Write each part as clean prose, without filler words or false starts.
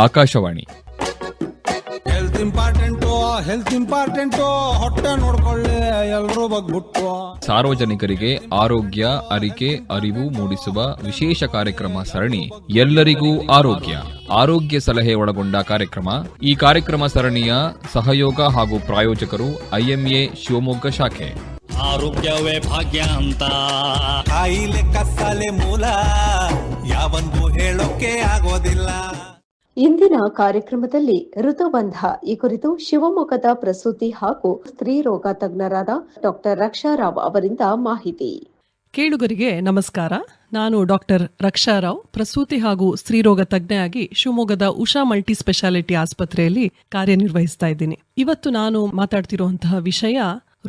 Akashvani. Health important ಹೊಟ್ಟೆ ನೋಡ್ಕೊಳ್ಳಿ ಎಲ್ರೂ ಬಗ್ಬಿಟ್ಟು. ಸಾರ್ವಜನಿಕರಿಗೆ ಆರೋಗ್ಯ ಅರಿಕೆ ಅರಿವು ಮೂಡಿಸುವ ವಿಶೇಷ ಕಾರ್ಯಕ್ರಮ ಸರಣಿ ಎಲ್ಲರಿಗೂ ಆರೋಗ್ಯ. ಆರೋಗ್ಯ ಸಲಹೆ ಒಳಗೊಂಡ ಕಾರ್ಯಕ್ರಮ. ಈ ಕಾರ್ಯಕ್ರಮ ಸರಣಿಯ ಸಹಯೋಗ ಹಾಗೂ ಪ್ರಾಯೋಜಕರು IMA ಶಿವಮೊಗ್ಗ ಶಾಖೆ. ಆರೋಗ್ಯವೇ ಭಾಗ್ಯ ಅಂತ ಕಾಯಿಲೆ ಕಸಾಲೆ ಮೂಲ ಯಾವಂದು ಹೇಳೋಕೆ ಆಗೋದಿಲ್ಲ. ಇಂದಿನ ಕಾರ್ಯಕ್ರಮದಲ್ಲಿ ಋತುಬಂಧ ಈ ಕುರಿತು ಶಿವಮೊಗ್ಗದ ಪ್ರಸೂತಿ ಹಾಗೂ ಸ್ತ್ರೀ ರೋಗ ತಜ್ಞರಾದ ಡಾಕ್ಟರ್ ರಕ್ಷಾರಾವ್ ಅವರಿಂದ ಮಾಹಿತಿ. ಕೇಳುಗರಿಗೆ ನಮಸ್ಕಾರ. ನಾನು ಡಾಕ್ಟರ್ ರಕ್ಷಾರಾವ್, ಪ್ರಸೂತಿ ಹಾಗೂ ಸ್ತ್ರೀರೋಗ ತಜ್ಞೆಯಾಗಿ ಶಿವಮೊಗ್ಗದ ಉಷಾ ಮಲ್ಟಿ ಸ್ಪೆಷಾಲಿಟಿ ಆಸ್ಪತ್ರೆಯಲ್ಲಿ ಕಾರ್ಯನಿರ್ವಹಿಸ್ತಾ ಇದ್ದೀನಿ. ಇವತ್ತು ನಾನು ಮಾತಾಡ್ತಿರುವಂತಹ ವಿಷಯ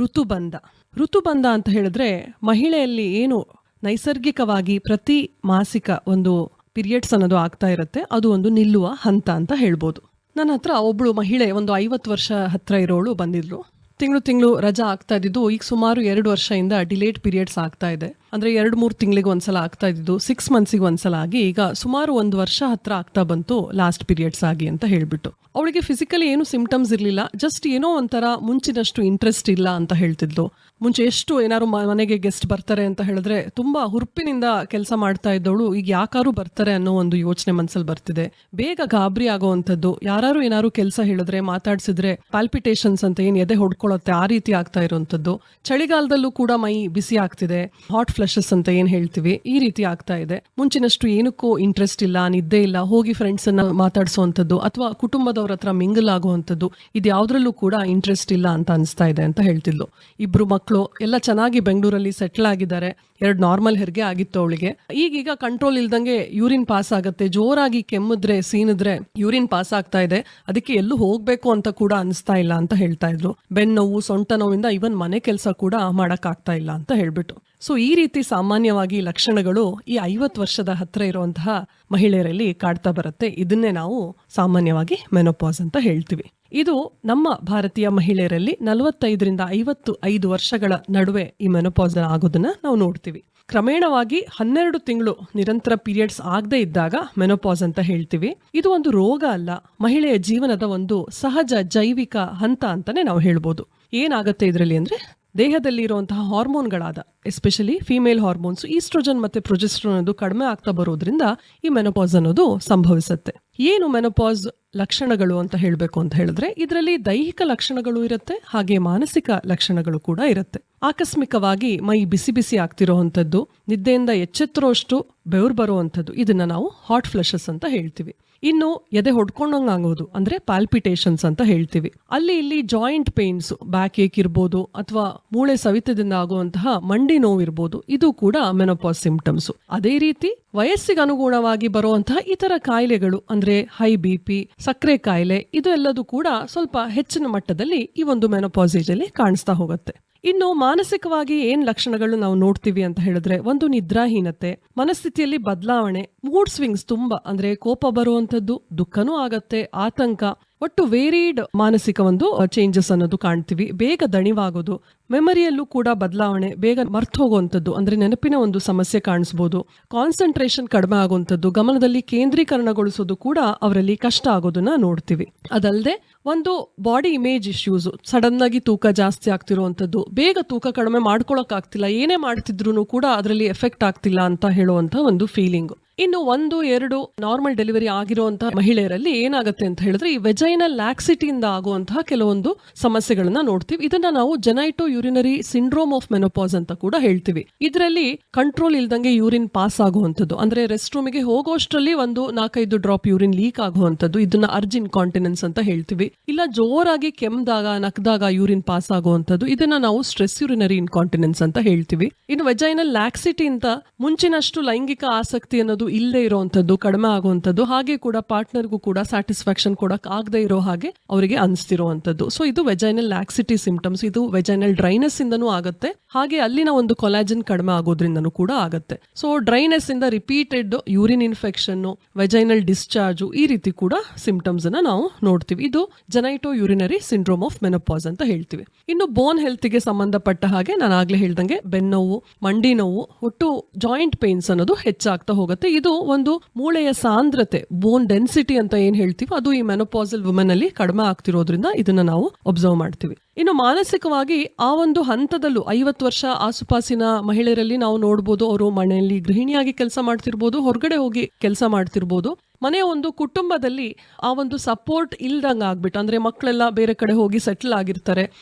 ಋತುಬಂಧ. ಋತುಬಂಧ ಅಂತ ಹೇಳಿದ್ರೆ ಮಹಿಳೆಯಲ್ಲಿ ಏನು ನೈಸರ್ಗಿಕವಾಗಿ ಪ್ರತಿ ಮಾಸಿಕ ಒಂದು ಪೀರಿಯಡ್ಸ್ ಅನ್ನೋದು ಆಗ್ತಾ ಇರುತ್ತೆ, ಅದು ಒಂದು ನಿಲ್ಲುವ ಹಂತ ಅಂತ ಹೇಳ್ಬೋದು. ನನ್ನ ಹತ್ರ ಒಬ್ಳು ಮಹಿಳೆ ಒಂದು 50 ವರ್ಷ ಹತ್ರ ಇರೋಳು ಬಂದಿದ್ಲು. ತಿಂಗಳು ರಜಾ ಆಗ್ತಾ ಇದ್ದಿದ್ದು ಈಗ ಸುಮಾರು 2 ವರ್ಷದಿಂದ ಡಿಲೇಟ್ ಪೀರಿಯಡ್ಸ್ ಆಗ್ತಾ ಇದೆ. ಅಂದ್ರೆ 2-3 ತಿಂಗಳಿಗೆ ಒಂದ್ಸಲ ಆಗ್ತಾ ಇದ್ದಿದ್ದು 6 ಮಂತ್ಸಿಗೆ ಒಂದ್ಸಲ ಆಗಿ ಈಗ ಸುಮಾರು 1 ವರ್ಷ ಹತ್ರ ಆಗ್ತಾ ಬಂತು ಲಾಸ್ಟ್ ಪೀರಿಯಡ್ಸ್ ಆಗಿ ಅಂತ ಹೇಳ್ಬಿಟ್ಟು. ಅವಳಿಗೆ ಫಿಸಿಕಲಿ ಏನು ಸಿಂಪ್ಟಮ್ಸ್ ಇರ್ಲಿಲ್ಲ, ಜಸ್ಟ್ ಏನೋ ಒಂಥರ ಮುಂಚಿನಷ್ಟು ಇಂಟ್ರೆಸ್ಟ್ ಇಲ್ಲ ಅಂತ ಹೇಳ್ತಿದ್ಲು. ಮುಂಚೆ ಎಷ್ಟು ಏನಾದ್ರು ಮನೆಗೆ ಗೆಸ್ಟ್ ಬರ್ತಾರೆ ಅಂತ ಹೇಳಿದ್ರೆ ತುಂಬಾ ಹುರುಪಿನಿಂದ ಕೆಲಸ ಮಾಡ್ತಾ ಇದ್ದವಳು ಈಗ ಯಾಕಾರು ಬರ್ತಾರೆ ಅನ್ನೋ ಒಂದು ಯೋಚನೆ ಮನ್ಸಲ್ಲಿ ಬರ್ತಿದೆ. ಬೇಗ ಗಾಬರಿ ಆಗೋವಂಥದ್ದು, ಯಾರು ಏನಾದ್ರು ಕೆಲಸ ಹೇಳಿದ್ರೆ ಮಾತಾಡ್ಸಿದ್ರೆ ಪಾಲ್ಪಿಟೇಷನ್ಸ್ ಅಂತ ಏನ್ ಎದೆ ಹೊಡ್ಕೊಳ್ಳುತ್ತೆ ಆ ರೀತಿ ಆಗ್ತಾ ಇರುವಂತದ್ದು. ಚಳಿಗಾಲದಲ್ಲೂ ಕೂಡ ಮೈ ಬಿಸಿ ಆಗ್ತಿದೆ, ಹಾಟ್ ಫ್ಲಶಸ್ ಅಂತ ಏನ್ ಹೇಳ್ತೀವಿ, ಈ ರೀತಿ ಆಗ್ತಾ ಇದೆ. ಮುಂಚಿನಷ್ಟು ಏನಕ್ಕೂ ಇಂಟ್ರೆಸ್ಟ್ ಇಲ್ಲ, ನಿದ್ದೆ ಇಲ್ಲ, ಹೋಗಿ ಫ್ರೆಂಡ್ಸ್ ಅನ್ನ ಮಾತಾಡಿಸುವಂಥದ್ದು ಅಥವಾ ಕುಟುಂಬದವ್ರ ಹತ್ರ ಮಿಂಗಲ್ ಆಗುವಂಥದ್ದು, ಇದು ಯಾವ್ದ್ರಲ್ಲೂ ಕೂಡ ಇಂಟ್ರೆಸ್ಟ್ ಇಲ್ಲ ಅಂತ ಅನಿಸ್ತಾ ಇದೆ ಅಂತ ಹೇಳ್ತಿದ್ಲು. 2 ಮಕ್ಕಳು ಎಲ್ಲ ಚೆನ್ನಾಗಿ ಬೆಂಗಳೂರಲ್ಲಿ ಸೆಟ್ಲ್ ಆಗಿದ್ದಾರೆ. 2 ನಾರ್ಮಲ್ ಹೆರಿಗೆ ಆಗಿತ್ತು ಅವಳಿಗೆ. ಈಗೀಗ ಕಂಟ್ರೋಲ್ ಇಲ್ದಂಗೆ ಯೂರಿನ್ ಪಾಸ್ ಆಗತ್ತೆ, ಜೋರಾಗಿ ಕೆಮ್ಮಿದ್ರೆ ಸೀನಿದ್ರೆ ಯೂರಿನ್ ಪಾಸ್ ಆಗ್ತಾ ಇದೆ, ಅದಕ್ಕೆ ಎಲ್ಲೂ ಹೋಗ್ಬೇಕು ಅಂತ ಕೂಡ ಅನಿಸ್ತಾ ಇಲ್ಲ ಅಂತ ಹೇಳ್ತಾ ಇದ್ರು. ಬೆನ್ನೋವು, ಸೊಂಟ ನೋವಿಂದ ಇವನ್ ಮನೆ ಕೆಲಸ ಕೂಡ ಮಾಡಕ್ ಆಗ್ತಾ ಇಲ್ಲ ಅಂತ ಹೇಳ್ಬಿಟ್ಟು. ಸೊ ಈ ರೀತಿ ಸಾಮಾನ್ಯವಾಗಿ ಲಕ್ಷಣಗಳು ಈ 50 ವರ್ಷದ ಹತ್ರ ಇರುವಂತಹ ಮಹಿಳೆಯರಲ್ಲಿ ಕಾಡ್ತಾ ಬರುತ್ತೆ. ಇದನ್ನೇ ನಾವು ಸಾಮಾನ್ಯವಾಗಿ ಮೆನೋಪಾಸ್ ಅಂತ ಹೇಳ್ತೀವಿ. ಇದು ನಮ್ಮ ಭಾರತೀಯ ಮಹಿಳೆಯರಲ್ಲಿ 45ರಿಂದ 55 ವರ್ಷಗಳ ನಡುವೆ ಈ ಮೆನೋಪಾಸ್ ಆಗೋದನ್ನ ನಾವು ನೋಡ್ತೀವಿ. ಕ್ರಮೇಣವಾಗಿ 12 ತಿಂಗಳು ನಿರಂತರ ಪೀರಿಯಡ್ಸ್ ಆಗದೆ ಇದ್ದಾಗ ಮೆನೋಪಾಸ್ ಅಂತ ಹೇಳ್ತೀವಿ. ಇದು ಒಂದು ರೋಗ ಅಲ್ಲ, ಮಹಿಳೆಯ ಜೀವನದ ಒಂದು ಸಹಜ ಜೈವಿಕ ಹಂತ ಅಂತಾನೆ ನಾವು ಹೇಳ್ಬೋದು. ಏನಾಗುತ್ತೆ ಇದರಲ್ಲಿ ಅಂದ್ರೆ ದೇಹದಲ್ಲಿ ಇರುವಂತಹ ಹಾರ್ಮೋನ್ಗಳಾದ ಎಸ್ಪೆಷಲಿ ಫಿಮೇಲ್ ಹಾರ್ಮೋನ್ಸ್ ಈಸ್ಟ್ರೋಜನ್ ಮತ್ತೆ ಪ್ರೊಜೆಸ್ಟ್ರಾನ್ ಅನ್ನೋದು ಕಡಿಮೆ ಆಗ್ತಾ ಬರೋದ್ರಿಂದ ಈ ಮೆನೋಪಾಸ್ ಅನ್ನೋದು ಸಂಭವಿಸುತ್ತೆ. ಏನು ಮೆನೋಪಾಸ್ ಲಕ್ಷಣಗಳು ಅಂತ ಹೇಳಬೇಕು ಅಂತ ಹೇಳಿದ್ರೆ ಇದರಲ್ಲಿ ದೈಹಿಕ ಲಕ್ಷಣಗಳು ಇರುತ್ತೆ, ಹಾಗೆ ಮಾನಸಿಕ ಲಕ್ಷಣಗಳು ಕೂಡ ಇರುತ್ತೆ. ಆಕಸ್ಮಿಕವಾಗಿ ಮೈ ಬಿಸಿ ಬಿಸಿ ಆಗ್ತಿರೋವಂಥದ್ದು, ನಿದ್ದೆಯಿಂದ ಎಚ್ಚೆತ್ತರೋಷ್ಟು ಬೆವರು ಬರುವಂಥದ್ದು, ಇದನ್ನ ನಾವು ಹಾಟ್ ಫ್ಲಶಸ್ ಅಂತ ಹೇಳ್ತೀವಿ. ಇನ್ನು ಎದೆ ಹೊಡ್ಕೊಂಡಂಗ ಆಗೋದು ಅಂದ್ರೆ ಪಾಲ್ಪಿಟೇಷನ್ಸ್ ಅಂತ ಹೇಳ್ತೀವಿ. ಅಲ್ಲಿ ಇಲ್ಲಿ ಜಾಯಿಂಟ್ ಪೇನ್ಸ್, ಬ್ಯಾಕ್ ಏಕ್ ಇರ್ಬೋದು ಅಥವಾ ಮೂಳೆ ಸವಿತದಿಂದ ಆಗುವಂತಹ ಮಂಡಿ ನೋವು ಇರ್ಬೋದು, ಇದು ಕೂಡ ಮೆನೋಪಾಸ್ ಸಿಂಪ್ಟಮ್ಸ್. ಅದೇ ರೀತಿ ವಯಸ್ಸಿಗೆ ಅನುಗುಣವಾಗಿ ಬರುವಂತಹ ಇತರ ಕಾಯಿಲೆಗಳು ಅಂದ್ರೆ ಹೈ BP, ಸಕ್ಕರೆ ಕಾಯಿಲೆ, ಇದು ಎಲ್ಲದೂ ಕೂಡ ಸ್ವಲ್ಪ ಹೆಚ್ಚಿನ ಮಟ್ಟದಲ್ಲಿ ಈ ಒಂದು ಮೆನೋಪಾಸ್ ಏಜ್ ಅಲ್ಲಿ ಕಾಣಿಸ್ತಾ ಹೋಗುತ್ತೆ. ಇನ್ನು ಮಾನಸಿಕವಾಗಿ ಏನ್ ಲಕ್ಷಣಗಳು ನಾವು ನೋಡ್ತೀವಿ ಅಂತ ಹೇಳಿದ್ರೆ ಒಂದು ನಿದ್ರಾಹೀನತೆ, ಮನಸ್ಥಿತಿಯಲ್ಲಿ ಬದಲಾವಣೆ, ಮೂಡ್ ಸ್ವಿಂಗ್ಸ್ ತುಂಬಾ ಅಂದ್ರೆ ಕೋಪ ಬರುವಂತದ್ದು, ದುಃಖನೂ ಆಗತ್ತೆ, ಆತಂಕ, ಒಟ್ಟು ವೇರಿಡ್ ಮಾನಸಿಕ ಒಂದು ಚೇಂಜಸ್ ಅನ್ನೋದು ಕಾಣ್ತೀವಿ. ಬೇಗ ದಣಿವಾಗೋದು, ಮೆಮರಿಯಲ್ಲೂ ಕೂಡ ಬದಲಾವಣೆ, ಬೇಗ ಮರ್ತು ಹೋಗುವಂಥದ್ದು ಅಂದ್ರೆ ನೆನಪಿನ ಒಂದು ಸಮಸ್ಯೆ ಕಾಣಿಸ್ಬೋದು, ಕಾನ್ಸಂಟ್ರೇಷನ್ ಕಡಿಮೆ ಆಗುವಂಥದ್ದು, ಗಮನದಲ್ಲಿ ಕೇಂದ್ರೀಕರಣಗೊಳಿಸೋದು ಕೂಡ ಅವರಲ್ಲಿ ಕಷ್ಟ ಆಗೋದನ್ನ ನೋಡ್ತೀವಿ. ಅದಲ್ಲದೆ ಒಂದು ಬಾಡಿ ಇಮೇಜ್ ಇಶ್ಯೂಸ್, ಸಡನ್ ಆಗಿ ತೂಕ ಜಾಸ್ತಿ ಆಗ್ತಿರುವಂಥದ್ದು, ಬೇಗ ತೂಕ ಕಡಿಮೆ ಮಾಡ್ಕೊಳಕ್ ಆಗ್ತಿಲ್ಲ, ಏನೇ ಮಾಡ್ತಿದ್ರು ಕೂಡ ಅದರಲ್ಲಿ ಎಫೆಕ್ಟ್ ಆಗ್ತಿಲ್ಲ ಅಂತ ಹೇಳುವಂತ ಒಂದು ಫೀಲಿಂಗ್. ಇನ್ನು 1-2 ನಾರ್ಮಲ್ ಡೆಲಿವರಿ ಆಗಿರುವಂತಹ ಮಹಿಳೆಯರಲ್ಲಿ ಏನಾಗುತ್ತೆ ಅಂತ ಹೇಳಿದ್ರೆ ಈ ವೆಜೈನಲ್ ಲ್ಯಾಕ್ಸಿಟಿಯಿಂದ ಆಗುವಂತಹ ಕೆಲವೊಂದು ಸಮಸ್ಯೆಗಳನ್ನ ನೋಡ್ತೀವಿ. ಇದನ್ನ ನಾವು ಜೆನೈಟೋ ಯೂರಿನರಿ ಸಿಂಡ್ರೋಮ್ ಆಫ್ ಮೆನೋಪಾಸ್ ಅಂತ ಕೂಡ ಹೇಳ್ತೀವಿ. ಇದರಲ್ಲಿ ಕಂಟ್ರೋಲ್ ಇಲ್ದಂಗೆ ಯೂರಿನ್ ಪಾಸ್ ಆಗುವಂಥದ್ದು, ಅಂದ್ರೆ ರೆಸ್ಟ್ ರೂಮಿಗೆ ಹೋಗೋಷ್ಟರಲ್ಲಿ 1-4-5 ಡ್ರಾಪ್ ಯೂರಿನ್ ಲೀಕ್ ಆಗುವಂಥದ್ದು, ಇದನ್ನ ಅರ್ಜ್ ಇನ್ಕಾಂಟಿನೆನ್ಸ್ ಅಂತ ಹೇಳ್ತೀವಿ. ಇಲ್ಲ ಜೋರಾಗಿ ಕೆಮ್ದಾಗ ನಕ್ದಾಗ ಯೂರಿನ್ ಪಾಸ್ ಆಗುವಂಥದ್ದು, ಇದನ್ನ ನಾವು ಸ್ಟ್ರೆಸ್ ಯೂರಿನರಿ ಇನ್ಕಾಂಟಿನೆನ್ಸ್ ಅಂತ ಹೇಳ್ತೀವಿ. ಇನ್ನು ವೆಜೈನಲ್ ಲ್ಯಾಕ್ಸಿಟಿ ಅಂತ ಮುಂಚಿನಷ್ಟು ಲೈಂಗಿಕ ಆಸಕ್ತಿ ಅನ್ನೋದು ಇಲ್ಲದೆ ಇರುವಂತದ್ದು, ಕಡಿಮೆ ಆಗುವಂತದ್ದು, ಹಾಗೆ ಕೂಡ ಪಾರ್ಟ್ನರ್ಗೂ ಕೂಡ ಸ್ಯಾಟಿಸ್ಫ್ಯಾಕ್ಷನ್ ಕೊಡಕ್ ಆಗದೆ ಇರೋ ಹಾಗೆ ಅವರಿಗೆ ಅನಿಸ್ತಿರುವಂತದ್ದು. ಸೊ ಇದು ವೆಜೈನಲ್ ಲ್ಯಾಕ್ಸಿಟಿ ಸಿಂಪ್ಟಮ್ಸ್. ಇದು ವೆಜೈನಲ್ ಡ್ರೈನೆಸ್ ಇಂದನೂ ಆಗುತ್ತೆ, ಹಾಗೆ ಅಲ್ಲಿನ ಒಂದು ಕೊಲಾಜನ್ ಕಡಿಮೆ ಆಗೋದ್ರಿಂದನೂ ಕೂಡ ಆಗುತ್ತೆ. ಸೊ ಡ್ರೈನೆಸ್ ಇಂದ repeated urine infection, vaginal discharge, ಈ ರೀತಿ ಕೂಡ ಸಿಂಪ್ಟಮ್ಸ್ ಅನ್ನ ನಾವು ನೋಡ್ತೀವಿ. ಇದು ಜೆನೈಟೋ ಯೂರಿನರಿ ಸಿಂಡ್ರೋಮ್ ಆಫ್ ಮೆನೋಪಾಸ್ ಅಂತ ಹೇಳ್ತೀವಿ. ಇನ್ನು ಬೋನ್ ಹೆಲ್ತ್ ಗೆ ಸಂಬಂಧಪಟ್ಟ ಹಾಗೆ ನಾನು ಆಗ್ಲೇ ಹೇಳ್ದಂಗೆ ಬೆನ್ನೋವು, ಮಂಡಿ ನೋವು, ಒಟ್ಟು ಜಾಯಿಂಟ್ ಪೇನ್ಸ್ ಅನ್ನೋದು ಹೆಚ್ಚಾಗ್ತಾ ಹೋಗುತ್ತೆ. ಇದು ಒಂದು ಮೂಳೆಯ ಸಾಂದ್ರತೆ, ಬೋನ್ ಡೆನ್ಸಿಟಿ ಅಂತ ಏನ್ ಹೇಳ್ತೀವಿ, ಅದು ಈ ಮೆನೋಪಾಸಲ್ ವುಮೆನ್ ಅಲ್ಲಿ ಕಡಿಮೆ ಆಗ್ತಿರೋದ್ರಿಂದ ಇದನ್ನ ನಾವು ಒಬ್ಸರ್ವ್ ಮಾಡ್ತೀವಿ. ಇನ್ನು ಮಾನಸಿಕವಾಗಿ ಆ ಒಂದು ಹಂತದಲ್ಲೂ 50 ವರ್ಷ ಆಸುಪಾಸಿನ ಮಹಿಳೆಯರಲ್ಲಿ ನಾವು ನೋಡ್ಬೋದು, ಅವರು ಮನೆಯಲ್ಲಿ ಗೃಹಿಣಿಯಾಗಿ ಕೆಲಸ ಮಾಡ್ತಿರ್ಬೋದು, ಹೊರಗಡೆ ಹೋಗಿ ಕೆಲಸ ಮಾಡ್ತಿರ್ಬೋದು. ಮನೆಯ ಒಂದು ಕುಟುಂಬದಲ್ಲಿ ಆ ಒಂದು ಸಪೋರ್ಟ್ ಇಲ್ದಂಗ ಆಗ್ಬಿಟ್ಟು, ಅಂದ್ರೆ ಮಕ್ಕಳೆಲ್ಲ ಬೇರೆ ಕಡೆ ಹೋಗಿ ಸೆಟಲ್ ಆಗಿರ್ತಾರೆ,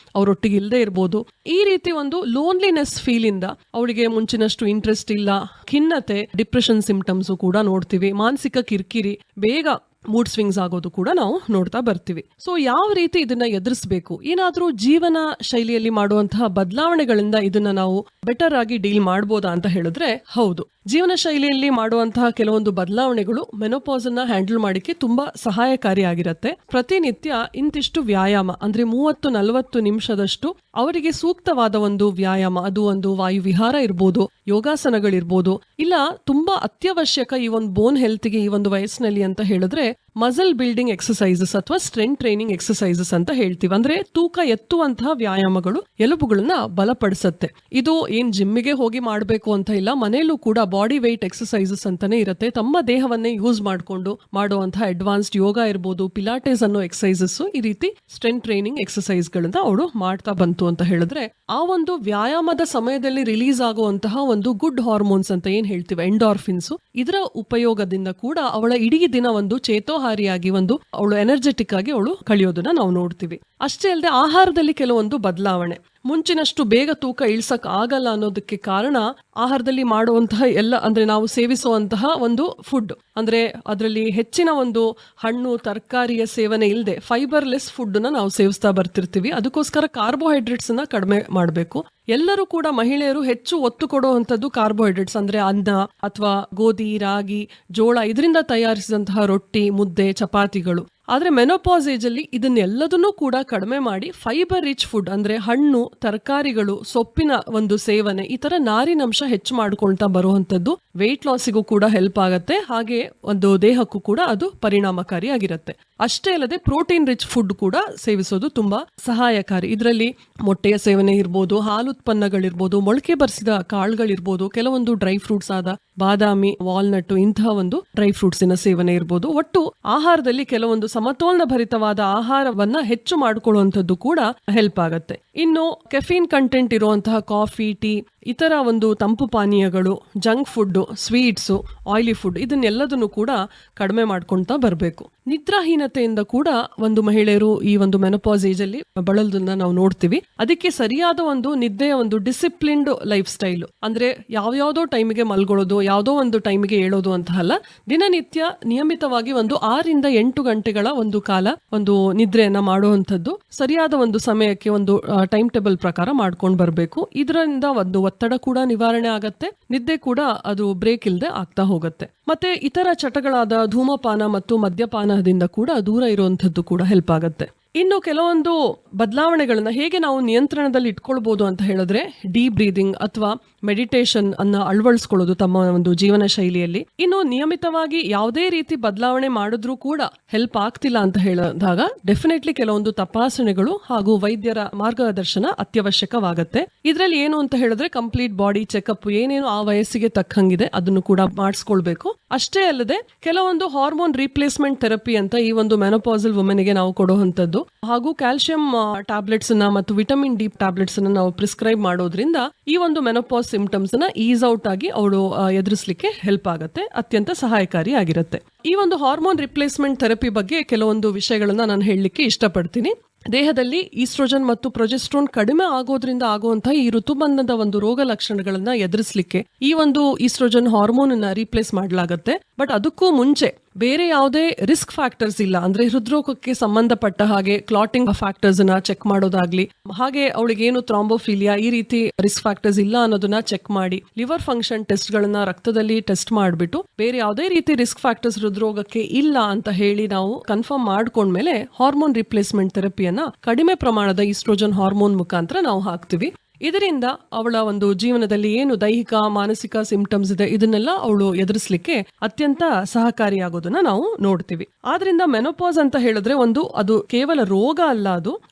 ಅವರೊಟ್ಟಿಗೆ ಇಲ್ಲದೆ ಇರ್ಬೋದು. ಈ ರೀತಿ ಒಂದು ಲೋನ್ಲಿನೆಸ್ ಫೀಲ್ ಇಂದ ಅವಳಿಗೆ ಮುಂಚಿನಷ್ಟು ಇಂಟ್ರೆಸ್ಟ್ ಇಲ್ಲ, ಖಿನ್ನತೆ, ಡಿಪ್ರೆಷನ್ ಸಿಂಪ್ಟಮ್ಸ್ ಕೂಡ ನೋಡ್ತೀವಿ, ಮಾನಸಿಕ ಕಿರಿಕಿರಿ, ಬೇಗ ಮೂಡ್ ಸ್ವಿಂಗ್ಸ್ ಆಗೋದು ಕೂಡ ನಾವು ನೋಡ್ತಾ ಬರ್ತೀವಿ. ಸೊ ಯಾವ ರೀತಿ ಇದನ್ನ ಎದುರಿಸಬೇಕು, ಏನಾದ್ರೂ ಜೀವನ ಶೈಲಿಯಲ್ಲಿ ಮಾಡುವಂತಹ ಬದಲಾವಣೆಗಳಿಂದ ಇದನ್ನ ನಾವು ಬೆಟರ್ ಆಗಿ ಡೀಲ್ ಮಾಡ್ಬೋದಾ ಅಂತ ಹೇಳಿದ್ರೆ ಹೌದು. ಜೀವನ ಶೈಲಿಯಲ್ಲಿ ಮಾಡುವಂತಹ ಕೆಲವೊಂದು ಬದಲಾವಣೆಗಳು ಮೆನೋಪಾಸ್ ಅನ್ನ ಹ್ಯಾಂಡಲ್ ಮಾಡಿಕ್ಕೆ ತುಂಬಾ ಸಹಾಯಕಾರಿಯಾಗಿರುತ್ತೆ. ಪ್ರತಿನಿತ್ಯ ಇಂತಿಷ್ಟು ವ್ಯಾಯಾಮ, ಅಂದ್ರೆ 30-40 ನಿಮಿಷದಷ್ಟು ಅವರಿಗೆ ಸೂಕ್ತವಾದ ಒಂದು ವ್ಯಾಯಾಮ, ಅದು ಒಂದು ವಾಯು ವಿಹಾರ ಇರ್ಬೋದು, ಯೋಗಾಸನಗಳಿರ್ಬೋದು, ಇಲ್ಲ ತುಂಬಾ ಅತ್ಯವಶ್ಯಕ ಈ ಒಂದು ಬೋನ್ ಹೆಲ್ತ್ಗೆ ಈ ಒಂದು ವಯಸ್ಸಿನಲ್ಲಿ ಅಂತ ಹೇಳಿದ್ರೆ ಮಸಲ್ ಬಿಲ್ಡಿಂಗ್ ಎಕ್ಸಸೈಸಸ್ ಅಥವಾ ಸ್ಟ್ರೆಂತ್ ಟ್ರೈನಿಂಗ್ ಎಕ್ಸಸೈಸಸ್ ಅಂತ ಹೇಳ್ತೀವಿ. ಅಂದ್ರೆ ತೂಕ ಎತ್ತುವಂತಹ ವ್ಯಾಯಾಮಗಳು ಎಲುಬುಗಳನ್ನ ಬಲಪಡಿಸುತ್ತೆ. ಇದು ಏನ್ ಜಿಮ್ಮಿಗೆ ಹೋಗಿ ಮಾಡಬೇಕು ಅಂತ ಇಲ್ಲ, ಮನೆಯಲ್ಲೂ ಕೂಡ ಬಾಡಿ ವೆಯ್ಟ್ ಎಕ್ಸಸೈಸಸ್ ಅಂತಾನೆ ಇರುತ್ತೆ. ತಮ್ಮ ದೇಹವನ್ನೇ ಯೂಸ್ ಮಾಡಿಕೊಂಡು ಮಾಡುವಂತಹ ಅಡ್ವಾನ್ಸ್ಡ್ ಯೋಗ ಇರ್ಬೋದು, ಪಿಲಾಟೆಸ್ ಅನ್ನೋ ಎಕ್ಸಸೈಸಸ್, ಈ ರೀತಿ ಸ್ಟ್ರೆಂತ್ ಟ್ರೈನಿಂಗ್ ಎಕ್ಸಸೈಸ್ ಗಳನ್ನ ಅವಳು ಮಾಡ್ತಾ ಬಂತು ಅಂತ ಹೇಳಿದ್ರೆ, ಆ ಒಂದು ವ್ಯಾಯಾಮದ ಸಮಯದಲ್ಲಿ ರಿಲೀಸ್ ಆಗುವಂತಹ ಒಂದು ಗುಡ್ ಹಾರ್ಮೋನ್ಸ್ ಅಂತ ಏನ್ ಹೇಳ್ತೀವಿ, ಎಂಡಾರ್ಫಿನ್ಸ್, ಇದರ ಉಪಯೋಗದಿಂದ ಕೂಡ ಅವಳ ಇಡೀ ದಿನ ಒಂದು ಚೇತೋಹಾರಿಯಾಗಿ, ಒಂದು ಅವಳು ಎನರ್ಜೆಟಿಕ್ ಆಗಿ ಅವಳು ಕಳೆಯೋದನ್ನ ನಾವು ನೋಡ್ತೀವಿ. ಅಷ್ಟೇ ಅಲ್ಲದೆ ಆಹಾರದಲ್ಲಿ ಕೆಲವೊಂದು ಬದಲಾವಣೆ, ಮುಂಚಿನಷ್ಟು ಬೇಗ ತೂಕ ಇಳಿಸಕ್ ಆಗಲ್ಲ ಅನ್ನೋದಕ್ಕೆ ಕಾರಣ ಆಹಾರದಲ್ಲಿ ಮಾಡುವಂತಹ ಎಲ್ಲ, ಅಂದ್ರೆ ನಾವು ಸೇವಿಸುವಂತಹ ಒಂದು ಫುಡ್, ಅಂದ್ರೆ ಅದರಲ್ಲಿ ಹೆಚ್ಚಿನ ಒಂದು ಹಣ್ಣು ತರಕಾರಿಯ ಸೇವನೆ ಇಲ್ಲದೆ ಫೈಬರ್ಲೆಸ್ ಫುಡ್ ನ ನಾವು ಸೇವಿಸ್ತಾ ಬರ್ತಿರ್ತೀವಿ. ಅದಕ್ಕೋಸ್ಕರ ಕಾರ್ಬೋಹೈಡ್ರೇಟ್ಸ್ ನ ಕಡಿಮೆ ಮಾಡಬೇಕು. ಎಲ್ಲರೂ ಕೂಡ ಮಹಿಳೆಯರು ಹೆಚ್ಚು ಒತ್ತು ಕೊಡುವಂತದ್ದು ಕಾರ್ಬೋಹೈಡ್ರೇಟ್ಸ್, ಅಂದ್ರೆ ಅನ್ನ ಅಥವಾ ಗೋಧಿ, ರಾಗಿ, ಜೋಳ, ಇದರಿಂದ ತಯಾರಿಸಿದಂತಹ ರೊಟ್ಟಿ, ಮುದ್ದೆ, ಚಪಾತಿಗಳು. ಆದ್ರೆ ಮೆನೋಪಾಸ್ ಏಜ್ ಅಲ್ಲಿ ಇದನ್ನೆಲ್ಲದನ್ನೂ ಕೂಡ ಕಡಿಮೆ ಮಾಡಿ ಫೈಬರ್ ರಿಚ್ ಫುಡ್, ಅಂದ್ರೆ ಹಣ್ಣು, ತರಕಾರಿಗಳು, ಸೊಪ್ಪಿನ ಒಂದು ಸೇವನೆ, ಈ ತರ ನಾರಿನಂಶ ಹೆಚ್ಚು ಮಾಡ್ಕೊಳ್ತಾ ಬರುವಂತದ್ದು ವೆಯ್ಟ್ ಲಾಸಿಗೂ ಕೂಡ ಹೆಲ್ಪ್ ಆಗತ್ತೆ. ಹಾಗೆ ಒಂದು ದೇಹಕ್ಕೂ ಕೂಡ ಅದು ಪರಿಣಾಮಕಾರಿಯಾಗಿರುತ್ತೆ. ಅಷ್ಟೇ ಅಲ್ಲದೆ ಪ್ರೋಟೀನ್ ರಿಚ್ ಫುಡ್ ಕೂಡ ಸೇವಿಸೋದು ತುಂಬಾ ಸಹಾಯಕಾರಿ. ಇದರಲ್ಲಿ ಮೊಟ್ಟೆಯ ಸೇವನೆ ಇರ್ಬೋದು, ಹಾಲುತ್ಪನ್ನಗಳಿರ್ಬೋದು, ಮೊಳಕೆ ಬರಿಸಿದ ಕಾಳುಗಳಿರ್ಬೋದು, ಕೆಲವೊಂದು ಡ್ರೈ ಫ್ರೂಟ್ಸ್ ಆದ ಬಾದಾಮಿ, ವಾಲ್ನಟ್, ಇಂತಹ ಒಂದು ಡ್ರೈ ಫ್ರೂಟ್ಸಿನ ಸೇವನೆ ಇರ್ಬೋದು. ಒಟ್ಟು ಆಹಾರದಲ್ಲಿ ಕೆಲವೊಂದು ಸಮತೋಲನ ಭರಿತವಾದ ಆಹಾರವನ್ನ ಹೆಚ್ಚು ಮಾಡಿಕೊಳ್ಳುವಂಥದ್ದು ಕೂಡ ಹೆಲ್ಪ್ ಆಗತ್ತೆ. ಇನ್ನು ಕೆಫೀನ್ ಕಂಟೆಂಟ್ ಇರುವಂತಹ ಕಾಫಿ, ಟೀ, ಇತರ ಒಂದು ತಂಪು ಪಾನೀಯಗಳು, junk food, sweets, oily food, ಇದನ್ನೆಲ್ಲದನ್ನು ಕೂಡ ಕಡಿಮೆ ಮಾಡ್ಕೊಳ್ತಾ ಬರಬೇಕು. ನಿದ್ರಾಹೀನತೆಯಿಂದ ಕೂಡ ಒಂದು ಮಹಿಳೆಯರು ಈ ಒಂದು ಮೆನೋಪಾಸ್ ಏಜ್ ಅಲ್ಲಿ ಬಳಲೋದನ್ನ ನಾವು ನೋಡ್ತೀವಿ. ಅದಕ್ಕೆ ಸರಿಯಾದ ಒಂದು ನಿದ್ದೆಯ ಒಂದು ಡಿಸಿಪ್ಲಿನ್ಡ್ ಲೈಫ್ ಸ್ಟೈಲ್, ಅಂದ್ರೆ ಯಾವ್ಯಾವ್ದೋ ಟೈಮಿಗೆ ಮಲ್ಗೊಳ್ಳೋದು, ಯಾವುದೋ ಒಂದು ಟೈಮಿಗೆ ಹೇಳೋದು ಅಂತ ಅಲ್ಲ, ದಿನನಿತ್ಯ ನಿಯಮಿತವಾಗಿ ಒಂದು 6-8 ಗಂಟೆಗಳ ಒಂದು ಕಾಲ ಒಂದು ನಿದ್ರೆಯನ್ನ ಮಾಡುವಂಥದ್ದು, ಸರಿಯಾದ ಒಂದು ಸಮಯಕ್ಕೆ ಒಂದು ಟೈಮ್ ಟೇಬಲ್ ಪ್ರಕಾರ ಮಾಡ್ಕೊಂಡು ಬರಬೇಕು. ಇದರಿಂದ ಒಂದು ಒತ್ತಡ ಕೂಡ ನಿವಾರಣೆ ಆಗತ್ತೆ, ನಿದ್ದೆ ಕೂಡ ಅದು ಬ್ರೇಕ್ ಇಲ್ಲದೆ ಆಗ್ತಾ ಹೋಗುತ್ತೆ. ಮತ್ತೆ ಇತರ ಚಟಗಳಾದ ಧೂಮಪಾನ ಮತ್ತು ಮದ್ಯಪಾನದಿಂದ ಕೂಡ ದೂರ ಇರುವಂತದ್ದು ಕೂಡ ಹೆಲ್ಪ್ ಆಗತ್ತೆ. ಇನ್ನು ಕೆಲವೊಂದು ಬದಲಾವಣೆಗಳನ್ನ ಹೇಗೆ ನಾವು ನಿಯಂತ್ರಣದಲ್ಲಿ ಇಟ್ಕೊಳ್ಬಹುದು ಅಂತ ಹೇಳಿದ್ರೆ, ಡೀಪ್ ಬ್ರೀದಿಂಗ್ ಅಥವಾ ಮೆಡಿಟೇಷನ್ ಅನ್ನ ಅಳವಡಿಸ್ಕೊಳ್ಳೋದು ತಮ್ಮ ಒಂದು ಜೀವನ ಶೈಲಿಯಲ್ಲಿ. ಇನ್ನು ನಿಯಮಿತವಾಗಿ ಯಾವುದೇ ರೀತಿ ಬದಲಾವಣೆ ಮಾಡಿದ್ರೂ ಕೂಡ ಹೆಲ್ಪ್ ಆಗ್ತಿಲ್ಲ ಅಂತ ಹೇಳಿದಾಗ ಡೆಫಿನೆಟ್ಲಿ ಕೆಲವೊಂದು ತಪಾಸಣೆಗಳು ಹಾಗೂ ವೈದ್ಯರ ಮಾರ್ಗದರ್ಶನ ಅತ್ಯವಶ್ಯಕವಾಗತ್ತೆ. ಇದರಲ್ಲಿ ಏನು ಅಂತ ಹೇಳಿದ್ರೆ ಕಂಪ್ಲೀಟ್ ಬಾಡಿ ಚೆಕ್ಅಪ್, ಏನೇನು ಆ ವಯಸ್ಸಿಗೆ ತಕ್ಕಂಗಿದೆ ಅದನ್ನು ಕೂಡ ಮಾಡಿಸ್ಕೊಳ್ಬೇಕು. ಅಷ್ಟೇ ಅಲ್ಲದೆ ಕೆಲವೊಂದು ಹಾರ್ಮೋನ್ ರೀಪ್ಲೇಸ್ಮೆಂಟ್ ಥೆರಪಿ ಅಂತ ಈ ಒಂದು ಮೆನೋಪಾಸಲ್ ವುಮೆನ್ಗೆ ನಾವು ಕೊಡುವಂತದ್ದು, ಹಾಗೂ ಕ್ಯಾಲ್ಸಿಯಂ ಟ್ಯಾಬ್ಲೆಟ್ಸ್ ಮತ್ತು ವಿಟಮಿನ್ ಡಿ ಟ್ಯಾಬ್ಲೆಟ್ಸ್ ನಾವು ಪ್ರಿಸ್ಕ್ರೈಬ್ ಮಾಡೋದ್ರಿಂದ ಈ ಒಂದು ಮೆನೋಪಾಸ್ ಸಿಂಪ್ಟಮ್ಸ್ ನ ಈಸ್ ಔಟ್ ಆಗಿ ಅವಳು ಎದುರಿಸಲಿಕ್ಕೆ ಹೆಲ್ಪ್ ಆಗುತ್ತೆ, ಅತ್ಯಂತ ಸಹಾಯಕಾರಿ ಆಗಿರುತ್ತೆ. ಈ ಒಂದು ಹಾರ್ಮೋನ್ ರಿಪ್ಲೇಸ್ಮೆಂಟ್ ಥೆರಪಿ ಬಗ್ಗೆ ಕೆಲವೊಂದು ವಿಷಯಗಳನ್ನ ನಾನು ಹೇಳಲಿಕ್ಕೆ ಇಷ್ಟಪಡ್ತೀನಿ. ದೇಹದಲ್ಲಿ ಈಸ್ಟ್ರೋಜನ್ ಮತ್ತು ಪ್ರೊಜೆಸ್ಟ್ರೋನ್ ಕಡಿಮೆ ಆಗೋದ್ರಿಂದ ಆಗುವಂತಹ ಈ ಋತುಬಂಧದ ಒಂದು ರೋಗ ಲಕ್ಷಣಗಳನ್ನ ಎದುರಿಸಲಿಕ್ಕೆ ಈ ಒಂದು ಈಸ್ಟ್ರೋಜನ್ ಹಾರ್ಮೋನ್ ಅನ್ನ ರೀಪ್ಲೇಸ್ ಮಾಡಲಾಗುತ್ತೆ. ಬಟ್ ಅದಕ್ಕೂ ಮುಂಚೆ ಬೇರೆ ಯಾವುದೇ ರಿಸ್ಕ್ ಫ್ಯಾಕ್ಟರ್ಸ್ ಇಲ್ಲ, ಅಂದ್ರೆ ಹೃದ್ರೋಗಕ್ಕೆ ಸಂಬಂಧಪಟ್ಟ ಹಾಗೆ ಕ್ಲಾಟಿಂಗ್ ಫ್ಯಾಕ್ಟರ್ಸ್ ನ ಚೆಕ್ ಮಾಡೋದಾಗ್ಲಿ, ಹಾಗೆ ಅವಳಿಗೆ ಏನು ಥ್ರಾಂಬೋಫಿಲಿಯಾ ಈ ರೀತಿ ರಿಸ್ಕ್ ಫ್ಯಾಕ್ಟರ್ಸ್ ಇಲ್ಲ ಅನ್ನೋದನ್ನ ಚೆಕ್ ಮಾಡಿ, ಲಿವರ್ ಫಂಕ್ಷನ್ ಟೆಸ್ಟ್ ಗಳನ್ನ ರಕ್ತದಲ್ಲಿ ಟೆಸ್ಟ್ ಮಾಡಿಬಿಟ್ಟು ಬೇರೆ ಯಾವುದೇ ರೀತಿ ರಿಸ್ಕ್ ಫ್ಯಾಕ್ಟರ್ಸ್ ಹೃದ್ರೋಗಕ್ಕೆ ಇಲ್ಲ ಅಂತ ಹೇಳಿ ನಾವು ಕನ್ಫರ್ಮ್ ಮಾಡ್ಕೊಂಡ್ಮೇಲೆ ಹಾರ್ಮೋನ್ ರಿಪ್ಲೇಸ್ಮೆಂಟ್ ಥೆರಪಿಯನ್ನ ಕಡಿಮೆ ಪ್ರಮಾಣದ ಈಸ್ಟ್ರೋಜನ್ ಹಾರ್ಮೋನ್ ಮುಖಾಂತರ ನಾವು ಹಾಕ್ತಿವಿ. ಇದರಿಂದ ಅವಳ ಒಂದು ಜೀವನದಲ್ಲಿ ಏನು ದೈಹಿಕ ಮಾನಸಿಕ ಸಿಂಪ್ಟಮ್ಸ್ ಇದೆ ಇದನ್ನೆಲ್ಲ ಅವಳು ಎದುರಿಸಲಿಕ್ಕೆ ಅತ್ಯಂತ ಸಹಕಾರಿಯಾಗೋದನ್ನ ನಾವು ನೋಡ್ತೀವಿ. ಆದ್ರಿಂದ ಮೆನೋಪಾಸ್ ಅಂತ ಹೇಳಿದ್ರೆ ಅದು ಕೇವಲ ರೋಗ ಅಲ್ಲ,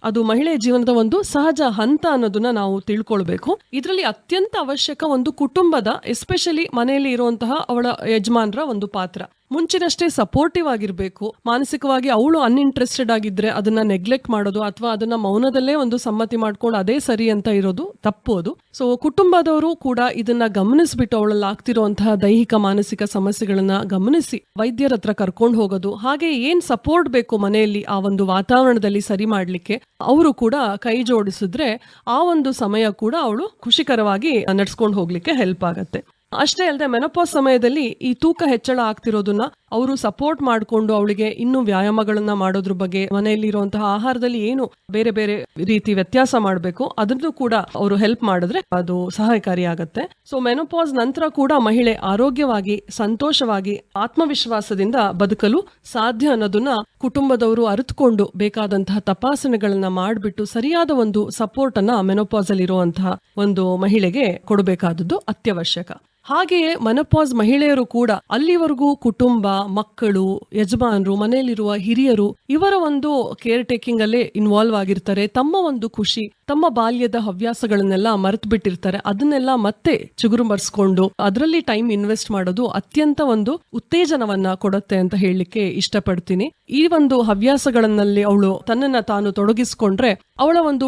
ಅದು ಮಹಿಳೆಯ ಜೀವನದ ಒಂದು ಸಹಜ ಹಂತ ಅನ್ನೋದನ್ನ ನಾವು ತಿಳ್ಕೊಳ್ಬೇಕು. ಇದರಲ್ಲಿ ಅತ್ಯಂತ ಅವಶ್ಯಕ ಒಂದು ಕುಟುಂಬದ, ಎಸ್ಪೆಷಲಿ ಮನೆಯಲ್ಲಿ ಇರುವಂತಹ ಅವಳ ಯಜಮಾನರ ಒಂದು ಪಾತ್ರ. ಮುಂಚಿನಷ್ಟೇ ಸಪೋರ್ಟಿವ್ ಆಗಿರ್ಬೇಕು. ಮಾನಸಿಕವಾಗಿ ಅವಳು ಅನ್ಇಂಟ್ರೆಸ್ಟೆಡ್ ಆಗಿದ್ರೆ ಅದನ್ನ ನೆಗ್ಲೆಕ್ಟ್ ಮಾಡೋದು ಅಥವಾ ಅದನ್ನ ಮೌನದಲ್ಲೇ ಒಂದು ಸಮ್ಮತಿ ಮಾಡ್ಕೊಂಡು ಅದೇ ಸರಿ ಅಂತ ಇರೋದು ತಪ್ಪೋದು. ಸೊ ಕುಟುಂಬದವರು ಕೂಡ ಇದನ್ನ ಗಮನಿಸ್ಬಿಟ್ಟು ಅವಳಲ್ಲಿ ಆಗ್ತಿರುವಂತಹ ದೈಹಿಕ ಮಾನಸಿಕ ಸಮಸ್ಯೆಗಳನ್ನ ಗಮನಿಸಿ ವೈದ್ಯರ ಹತ್ರ ಕರ್ಕೊಂಡು ಹೋಗೋದು, ಹಾಗೆ ಏನ್ ಸಪೋರ್ಟ್ ಬೇಕು ಮನೆಯಲ್ಲಿ ಆ ಒಂದು ವಾತಾವರಣದಲ್ಲಿ ಸರಿ ಮಾಡ್ಲಿಕ್ಕೆ ಅವರು ಕೂಡ ಕೈ ಜೋಡಿಸಿದ್ರೆ ಆ ಒಂದು ಸಮಯ ಕೂಡ ಅವಳು ಖುಷಿಕರವಾಗಿ ನಡ್ಸ್ಕೊಂಡು ಹೋಗ್ಲಿಕ್ಕೆ ಹೆಲ್ಪ್ ಆಗತ್ತೆ. ಅಷ್ಟೇ ಅಲ್ಲದೆ ಮೆನೋಪಾಸ್ ಸಮಯದಲ್ಲಿ ಈ ತೂಕ ಹೆಚ್ಚಳ ಆಗ್ತಿರೋದನ್ನ ಅವರು ಸಪೋರ್ಟ್ ಮಾಡಿಕೊಂಡು ಅವಳಿಗೆ ಇನ್ನೂ ವ್ಯಾಯಾಮಗಳನ್ನ ಮಾಡೋದ್ರ ಬಗ್ಗೆ, ಮನೆಯಲ್ಲಿರುವಂತಹ ಆಹಾರದಲ್ಲಿ ಏನು ಬೇರೆ ಬೇರೆ ರೀತಿ ವ್ಯತ್ಯಾಸ ಮಾಡಬೇಕು ಅದನ್ನು ಕೂಡ ಅವರು ಹೆಲ್ಪ್ ಮಾಡಿದ್ರೆ ಅದು ಸಹಾಯಕಾರಿಯಾಗತ್ತೆ. ಸೊ ಮೆನೋಪಾಸ್ ನಂತರ ಕೂಡ ಮಹಿಳೆ ಆರೋಗ್ಯವಾಗಿ, ಸಂತೋಷವಾಗಿ, ಆತ್ಮವಿಶ್ವಾಸದಿಂದ ಬದುಕಲು ಸಾಧ್ಯ ಅನ್ನೋದನ್ನ ಕುಟುಂಬದವರು ಅರಿತುಕೊಂಡು ಬೇಕಾದಂತಹ ತಪಾಸಣೆಗಳನ್ನ ಮಾಡಿಬಿಟ್ಟು ಸರಿಯಾದ ಒಂದು ಸಪೋರ್ಟ್ ಅನ್ನ ಮೆನೋಪಾಸ್ ಅಲ್ಲಿ ಇರುವಂತಹ ಒಂದು ಮಹಿಳೆಗೆ ಕೊಡಬೇಕಾದದ್ದು ಅತ್ಯವಶ್ಯಕ. ಹಾಗೆಯೇ ಮೆನೋಪಾಸ್ ಮಹಿಳೆಯರು ಕೂಡ ಅಲ್ಲಿವರೆಗೂ ಕುಟುಂಬ, ಮಕ್ಕಳು, ಯಜಮಾನರು, ಮನೆಯಲ್ಲಿರುವ ಹಿರಿಯರು ಇವರ ಒಂದು ಕೇರ್ ಟೇಕಿಂಗ್ ಅಲ್ಲೇ ಇನ್ವಾಲ್ವ್ ಆಗಿರ್ತಾರೆ. ತಮ್ಮ ಒಂದು ಖುಷಿ, ತಮ್ಮ ಬಾಲ್ಯದ ಹವ್ಯಾಸಗಳನ್ನೆಲ್ಲ ಮರೆತು ಬಿಟ್ಟಿರ್ತಾರೆ. ಅದನ್ನೆಲ್ಲ ಮತ್ತೆ ಚಿಗುರುಮರ್ಸ್ಕೊಂಡು ಅದರಲ್ಲಿ ಟೈಮ್ ಇನ್ವೆಸ್ಟ್ ಮಾಡೋದು ಅತ್ಯಂತ ಒಂದು ಉತ್ತೇಜನವನ್ನ ಕೊಡುತ್ತೆ ಅಂತ ಹೇಳಲಿಕ್ಕೆ ಇಷ್ಟಪಡ್ತೀನಿ. ಈ ಒಂದು ಹವ್ಯಾಸಗಳಲ್ಲಿ ಅವಳು ತನ್ನನ್ನ ತಾನು ತೊಡಗಿಸ್ಕೊಂಡ್ರೆ ಅವಳ ಒಂದು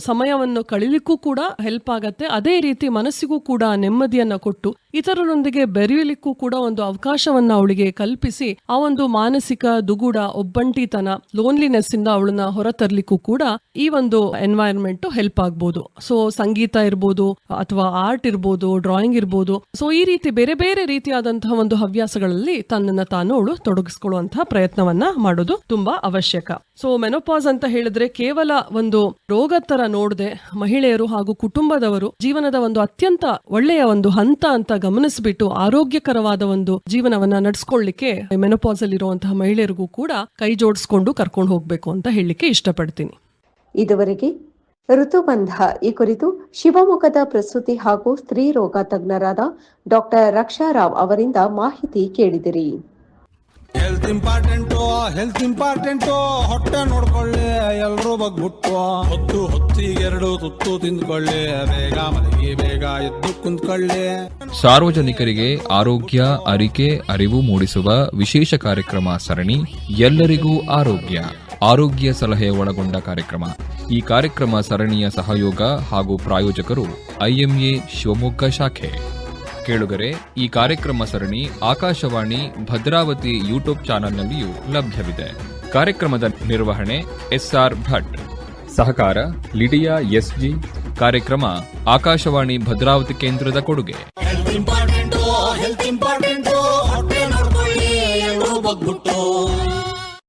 ಸಮಯವನ್ನು ಕಳೀಲಿಕ್ಕೂ ಕೂಡ ಹೆಲ್ಪ್ ಆಗತ್ತೆ. ಅದೇ ರೀತಿ ಮನಸ್ಸಿಗೂ ಕೂಡ ನೆಮ್ಮದಿಯನ್ನ ಕೊಟ್ಟು ಇತರರೊಂದಿಗೆ ಬೆರೆಯಲಿಕ್ಕೂ ಕೂಡ ಒಂದು ಅವಕಾಶವನ್ನ ಅವಳಿಗೆ ಕಲ್ಪಿಸಿ ಆ ಒಂದು ಮಾನಸಿಕ ದುಗುಡ, ಒಬ್ಬಂಟಿತನ, ಲೋನ್ಲಿನೆಸ್ ಇಂದ ಅವಳನ್ನ ಹೊರತರ್ಲಿಕ್ಕೂ ಕೂಡ ಈ ಒಂದು ಎನ್ವೈರನ್ಮೆಂಟ್ ಹೆಲ್ಪ್ ಆಗ್ಬೋದು. ಸೊ ಸಂಗೀತ ಇರ್ಬೋದು ಅಥವಾ ಆರ್ಟ್ ಇರ್ಬೋದು, ಡ್ರಾಯಿಂಗ್ ಇರ್ಬೋದು. ಸೊ ಈ ರೀತಿ ಬೇರೆ ಬೇರೆ ರೀತಿಯಾದಂತಹ ಒಂದು ಹವ್ಯಾಸಗಳಲ್ಲಿ ತನ್ನನ್ನ ತಾನು ಅವಳು ತೊಡಗಿಸ್ಕೊಳ್ಳುವಂತಹ ಪ್ರಯತ್ನವನ್ನ ಮಾಡೋದು ತುಂಬಾ ಅವಶ್ಯಕ. ಸೊ ಮೆನೋಪಾಸ್ ಅಂತ ಹೇಳಿದ್ರೆ ಕೇವಲ ಒಂದು ರೋಗ ತರ ನೋಡದೆ ಮಹಿಳೆಯರು ಹಾಗೂ ಕುಟುಂಬದವರು ಜೀವನದ ಒಂದು ಅತ್ಯಂತ ಒಳ್ಳೆಯ ಒಂದು ಹಂತ ಅಂತ ಗಮನಿಸ್ಬಿಟ್ಟು ಆರೋಗ್ಯಕರವಾದ ಒಂದು ಜೀವನವನ್ನ ನಡೆಸ್ಕೊಳ್ಳಿಕ್ಕೆ ಮೆನೋಪಾಸ್ ಅಲ್ಲಿ ಇರುವಂತಹ ಮಹಿಳೆಯರಿಗೂ ಕೂಡ ಕೈ ಜೋಡಿಸ್ಕೊಂಡು ಕರ್ಕೊಂಡು ಹೋಗ್ಬೇಕು ಅಂತ ಹೇಳಲಿಕ್ಕೆ ಇಷ್ಟಪಡ್ತೀನಿ. ಇದುವರೆಗೆ ಋತುಬಂಧ ಈ ಕುರಿತು ಶಿವಮೊಗ್ಗದ ಪ್ರಸೂತಿ ಹಾಗೂ ಸ್ತ್ರೀ ರೋಗ ತಜ್ಞರಾದ ಡಾಕ್ಟರ್ ರಕ್ಷಾರಾವ್ ಅವರಿಂದ ಮಾಹಿತಿ ಕೇಳಿದಿರಿ. ಹೆಲ್ತ್ ಇಂಪಾರ್ಟೆಂಟು ಹೊಟ್ಟೆ ನೋಡ್ಕೊಳ್ಳಿ, ಎಲ್ರೂ ಬಗ್ಬಿಟ್ಟು ಹೊತ್ತಿಗೆರಡು ತುತ್ತು ತಿಂದ್ಕೊಳ್ಳಿ, ಬೇಗ ಮಲಗಿ ಬೇಗ ಎದ್ದು ಕುಂತ್ಕೊಳ್ಳಿ. ಸಾರ್ವಜನಿಕರಿಗೆ ಆರೋಗ್ಯ, ಅರಿಕೆ, ಅರಿವು ಮೂಡಿಸುವ ವಿಶೇಷ ಕಾರ್ಯಕ್ರಮ ಸರಣಿ ಎಲ್ಲರಿಗೂ ಆರೋಗ್ಯ ಸಲಹೆ ಒಳಗೊಂಡ ಕಾರ್ಯಕ್ರಮ. ಈ ಕಾರ್ಯಕ್ರಮ ಸರಣಿಯ ಸಹಯೋಗ ಹಾಗೂ ಪ್ರಾಯೋಜಕರು IMA ಶಿವಮೊಗ್ಗ ಶಾಖೆ. ಕೇಳುಗರೆ, ಈ ಕಾರ್ಯಕ್ರಮ ಸರಣಿ ಆಕಾಶವಾಣಿ ಭದ್ರಾವತಿ ಯೂಟ್ಯೂಬ್ ಚಾನೆಲ್ನಲ್ಲಿಯೂ ಲಭ್ಯವಿದೆ. ಕಾರ್ಯಕ್ರಮದ ನಿರ್ವಹಣೆ SR ಭಟ್, ಸಹಕಾರ ಲಿಡಿಯಾ SG. ಕಾರ್ಯಕ್ರಮ ಆಕಾಶವಾಣಿ ಭದ್ರಾವತಿ ಕೇಂದ್ರದ ಕೊಡುಗೆ. ಹೆಲ್ತ್ ಇಂಪಾರ್ಟೆಂಟು ಹೊಟ್ಟೆ ನೋಡ್ಕೊಳ್ಳಿ, ಎಲ್ರೂ ಬಗ್ಬಿಟ್ಟು